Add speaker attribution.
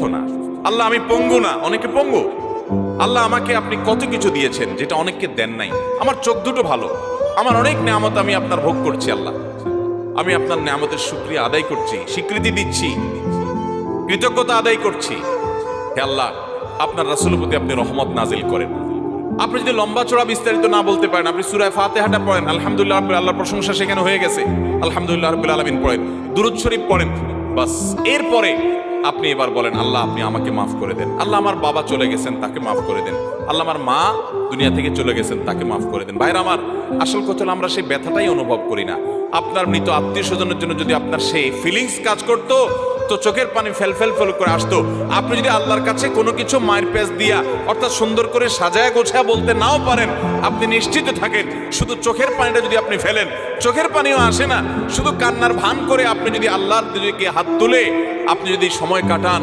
Speaker 1: অসুস্থ না, আল্লাহ আমি পঙ্গু না, অনেকে পঙ্গু। আল্লাহ আমাকে আপনি কত কিছু দিয়েছেন যেটা অনেককে দেন নাই। আমার চোখ দুটো ভালো, আমার অনেক নেয়ামত আমি আপনার ভোগ করছি। আল্লাহ আমি আপনার নেয়ামতের শুকরিয়া আদায় করছি, স্বীকৃতি দিচ্ছি, কৃতজ্ঞতা আদায় করছি। হে আল্লাহ, আপনার রাসূলের প্রতি আপনি রহমত নাজিল করেন। আপনি যদি লম্বা চড়া বিস্তারিত না বলতে পারেন, আপনি সূরা ফাতিহাটা পড়েন, আলহামদুলিল্লাহ রাব্বিল আল্লাহর প্রশংসা সেখানে হয়ে গেছে, আলহামদুলিল্লাহ রাব্বিল আলামিন পড়েন, দুরূদ শরীফ পড়েন, বাস। এরপরে আপনি এবার বলেন, আল্লাহ আপনি আমাকে মাফ করে দেন। আল্লাহ আমার বাবা চলে গেছেন, তাকে মাফ করে দেন। আল্লাহ আমার মা দুনিয়া থেকে চলে গেছেন, তাকে মাফ করে দেন। ভাইরা আমার, আসল কথা হলো আমরা সেই ব্যথাটাই অনুভব করি না। আপনার মৃত আত্মীয় স্বজনের জন্য যদি আপনার সেই ফিলিংস কাজ করতো, তো চোখের পানি ফেল ফেল ফেল করে আসতো। আপনি যদি আল্লাহর কাছে কোনো কিছু মায়ের পেজ দিয়া, অর্থাৎ সুন্দর করে সাজায় গোছায় বলতে নাও পারেন, আপনি নিশ্চিত থাকেন শুধু চোখের পানিটা যদি আপনি ফেলেন, চোখের পানিও আসে না, শুধু কান্নার ভান করে আপনি যদি আল্লাহর দিকে হাত তুলে আপনি যদি সময় কাটান